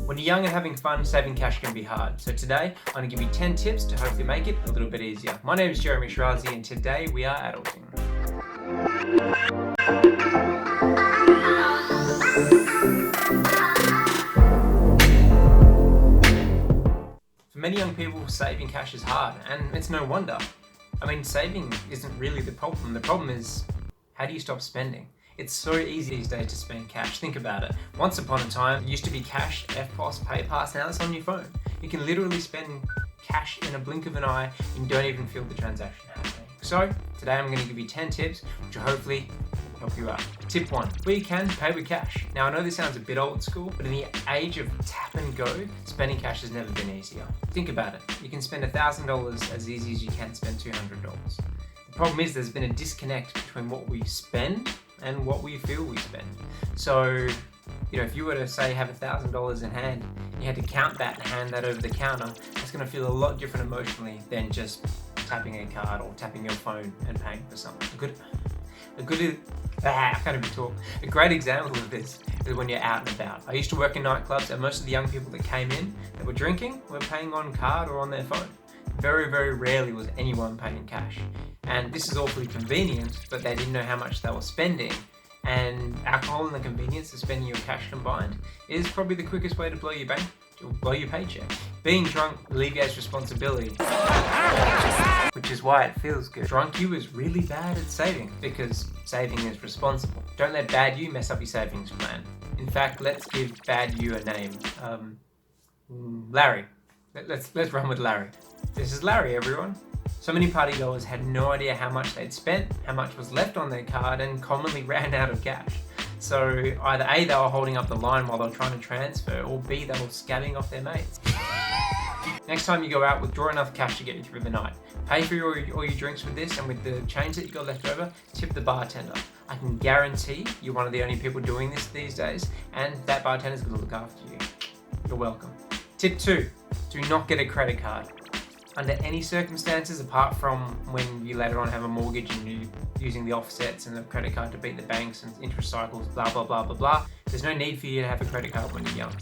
When you're young and having fun, saving cash can be hard. So today, I'm going to give you 10 tips to hopefully make it a little bit easier. My name is Jeremy Shirazi and today we are adulting. For many young people, saving cash is hard, and it's no wonder. I mean, saving isn't really the problem. The problem is, how do you stop spending? It's so easy these days to spend cash. Think about it. Once upon a time, it used to be cash, FPOS, PayPass, now it's on your phone. You can literally spend cash in a blink of an eye and you don't even feel the transaction happening. So, today I'm going to give you 10 tips which will hopefully help you out. Tip 1, where you can, pay with cash. Now I know this sounds a bit old school, but in the age of tap and go, spending cash has never been easier. Think about it. You can spend $1,000 as easy as you can spend $200. The problem is there's been a disconnect between what we spend and what we feel we spend. So, if you were to say have $1,000 in hand, and you had to count that and hand that over the counter, it's going to feel a lot different emotionally than just tapping a card or tapping your phone and paying for something. A great example of this is when you're out and about. I used to work in nightclubs, and most of the young people that came in that were drinking were paying on card or on their phone. Very, very rarely was anyone paying cash. And this is awfully convenient, but they didn't know how much they were spending. And alcohol and the convenience of spending your cash combined is probably the quickest way to blow your paycheck. Being drunk alleviates responsibility, which is why it feels good. Drunk you is really bad at saving because saving is responsible. Don't let bad you mess up your savings plan. In fact, let's give bad you a name. Larry. Let's run with Larry. This is Larry, everyone. So many party goers had no idea how much they'd spent, how much was left on their card, and commonly ran out of cash. So either A, they were holding up the line while they were trying to transfer, or B, they were scabbing off their mates. Next time you go out, withdraw enough cash to get you through the night. Pay for all your drinks with this, and with the change that you got left over, tip the bartender. I can guarantee you're one of the only people doing this these days, and that bartender's going to look after you. You're welcome. Tip 2, do not get a credit card. Under any circumstances, apart from when you later on have a mortgage and you're using the offsets and the credit card to beat the banks and interest cycles, blah, blah, blah, blah, blah, there's no need for you to have a credit card when you're young.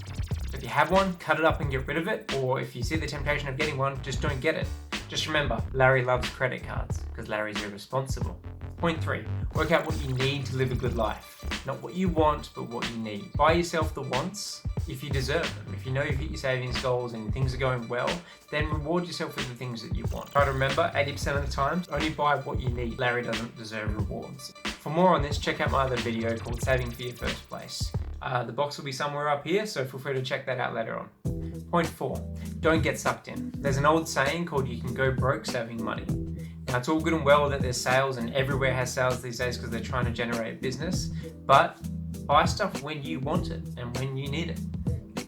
If you have one, cut it up and get rid of it, or if you see the temptation of getting one, just don't get it. Just remember, Larry loves credit cards because Larry's irresponsible. Point 3, work out what you need to live a good life. Not what you want, but what you need. Buy yourself the wants if you deserve them. If you know you've hit your savings goals and things are going well, then reward yourself with the things that you want. Try to remember, 80% of the time, only buy what you need. Larry doesn't deserve rewards. For more on this, check out my other video called Saving for Your First Place. The box will be somewhere up here, so feel free to check that out later on. Point 4, don't get sucked in. There's an old saying called you can go broke saving money. Now it's all good and well that there's sales and everywhere has sales these days because they're trying to generate business, but buy stuff when you want it and when you need it.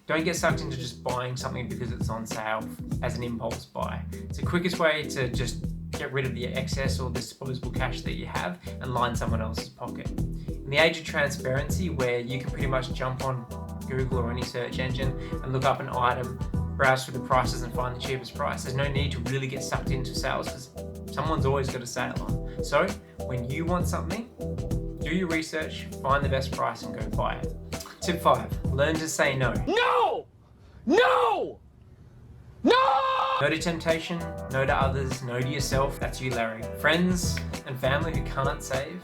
Don't get sucked into just buying something because it's on sale as an impulse buy. It's the quickest way to just get rid of the excess or disposable cash that you have and line someone else's pocket. In the age of transparency, where you can pretty much jump on Google or any search engine and look up an item, browse through the prices and find the cheapest price, there's no need to really get sucked into sales because someone's always got a sale on. So when you want something, do your research, find the best price and go buy it. Tip 5, learn to say no. No! No! No! No to temptation, no to others, no to yourself. That's you, Larry. Friends and family who can't save,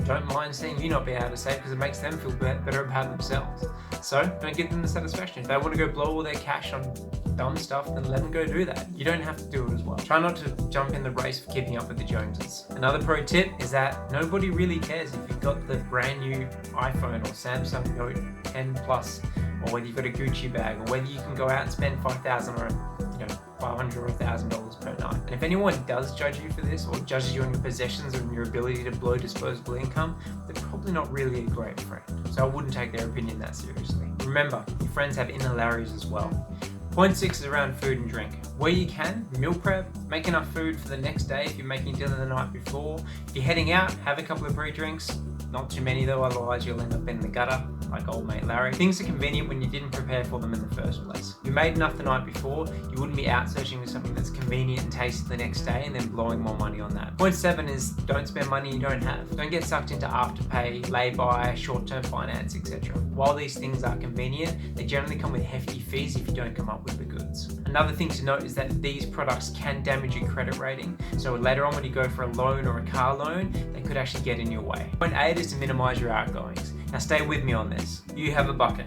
don't mind seeing you not be able to save because it makes them feel better about themselves. So don't give them the satisfaction. If they want to go blow all their cash on dumb stuff, then let them go do that. You don't have to do it as well. Try not to jump in the race for keeping up with the Joneses. Another pro tip is that nobody really cares if you've got the brand new iPhone or Samsung Note 10 Plus, or whether you've got a Gucci bag, or whether you can go out and spend $5,000 or $500 or $1,000 per night. And if anyone does judge you for this, or judges you on your possessions or your ability to blow disposable income, they're probably not really a great friend. So I wouldn't take their opinion that seriously. Remember, your friends have inner Larrys as well. Point 6 is around food and drink. Where you can, meal prep, make enough food for the next day if you're making dinner the night before. If you're heading out, have a couple of pre-drinks. Not too many though, otherwise you'll end up in the gutter, like old mate Larry. Things are convenient when you didn't prepare for them in the first place. If you made enough the night before, you wouldn't be out searching for something that's convenient and tasty the next day and then blowing more money on that. Point 7 is don't spend money you don't have. Don't get sucked into afterpay, lay-by, short-term finance, etc. While these things are convenient, they generally come with hefty fees if you don't come up with the goods. Another thing to note is that these products can damage your credit rating, so later on when you go for a loan or a car loan, they could actually get in your way. Point 8 is to minimize your outgoings. Now stay with me on this. You have a bucket.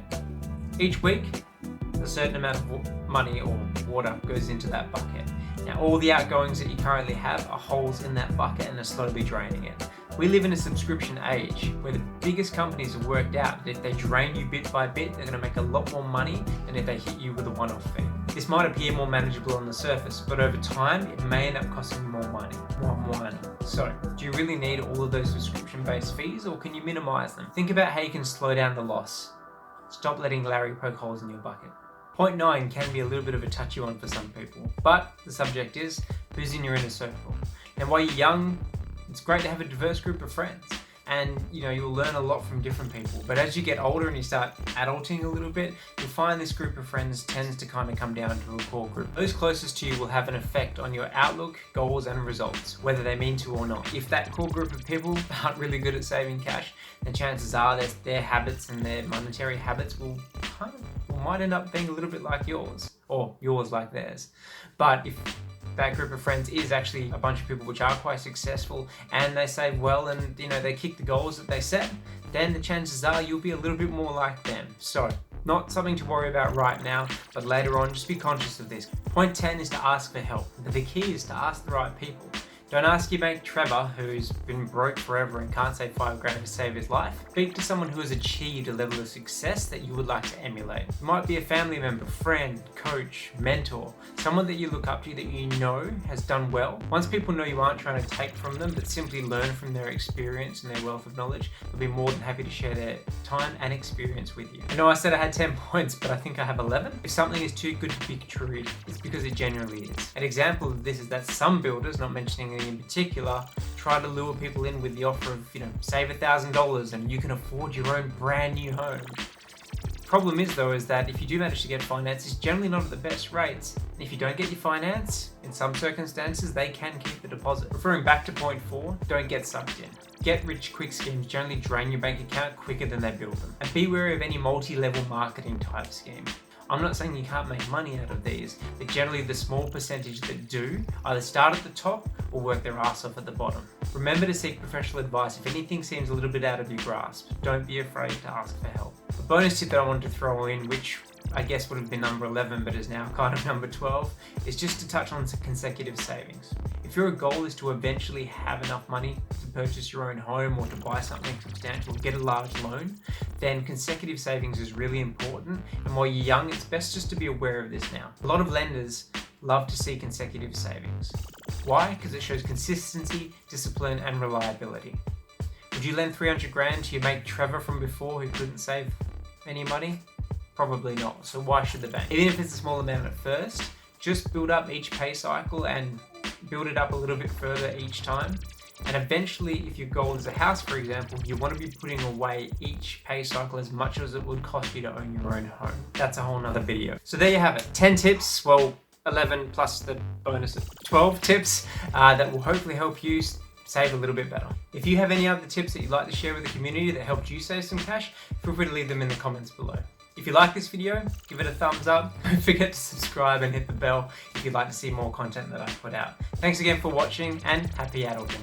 Each week, a certain amount of money or water goes into that bucket. Now all the outgoings that you currently have are holes in that bucket and are slowly draining it. We live in a subscription age where the biggest companies have worked out that if they drain you bit by bit, they're going to make a lot more money than if they hit you with a one-off fee. This might appear more manageable on the surface, but over time, it may end up costing you more money. So, do you really need all of those subscription-based fees, or can you minimize them? Think about how you can slow down the loss. Stop letting Larry poke holes in your bucket. Point 9 can be a little bit of a touchy one for some people, but the subject is, who's in your inner circle? And while you're young, it's great to have a diverse group of friends, and you'll learn a lot from different people. But as you get older and you start adulting a little bit, you'll find this group of friends tends to kind of come down to a core group. Those closest to you will have an effect on your outlook, goals, and results, whether they mean to or not. If that core group of people aren't really good at saving cash, then chances are that their habits and their monetary habits might end up being a little bit like yours, or yours like theirs. But if that group of friends is actually a bunch of people which are quite successful and they save well and they kick the goals that they set, then the chances are you'll be a little bit more like them. So not something to worry about right now, but later on just be conscious of this. Point 10 is to ask for help. But the key is to ask the right people. Don't ask your mate Trevor, who's been broke forever and can't save $5,000 to save his life. Speak to someone who has achieved a level of success that you would like to emulate. It might be a family member, friend, coach, mentor, someone that you look up to that you know has done well. Once people know you aren't trying to take from them, but simply learn from their experience and their wealth of knowledge, they'll be more than happy to share their time and experience with you. I know I said I had 10 points, but I think I have 11. If something is too good to be true, it's because it genuinely is. An example of this is that some builders, not mentioning any in particular, try to lure people in with the offer of, save $1,000 and you can afford your own brand new home. Problem is though, is that if you do manage to get finance, it's generally not at the best rates. And if you don't get your finance, in some circumstances, they can keep the deposit. Referring back to point 4, don't get sucked in. Get rich quick schemes generally drain your bank account quicker than they build them. And be wary of any multi-level marketing type scheme. I'm not saying you can't make money out of these, but generally the small percentage that do either start at the top or work their ass off at the bottom. Remember to seek professional advice if anything seems a little bit out of your grasp. Don't be afraid to ask for help. A bonus tip that I wanted to throw in, which I guess would have been number 11 but is now kind of number 12, is just to touch on some consecutive savings. If your goal is to eventually have enough money to purchase your own home or to buy something substantial, get a large loan, then consecutive savings is really important. And while you're young, it's best just to be aware of this now. A lot of lenders love to see consecutive savings. Why? Because it shows consistency, discipline, and reliability. Would you lend $300,000 to your mate Trevor from before who couldn't save any money? Probably not. So why should the bank? Even if it's a small amount at first, just build up each pay cycle and build it up a little bit further each time. And eventually, if your goal is a house, for example, you want to be putting away each pay cycle as much as it would cost you to own your own home. That's a whole nother video. So there you have it. 10 tips, 11 plus the bonus of 12 tips that will hopefully help you save a little bit better. If you have any other tips that you'd like to share with the community that helped you save some cash, feel free to leave them in the comments below. If you like this video, give it a thumbs up. Don't forget to subscribe and hit the bell if you'd like to see more content that I put out. Thanks again for watching and happy adulting.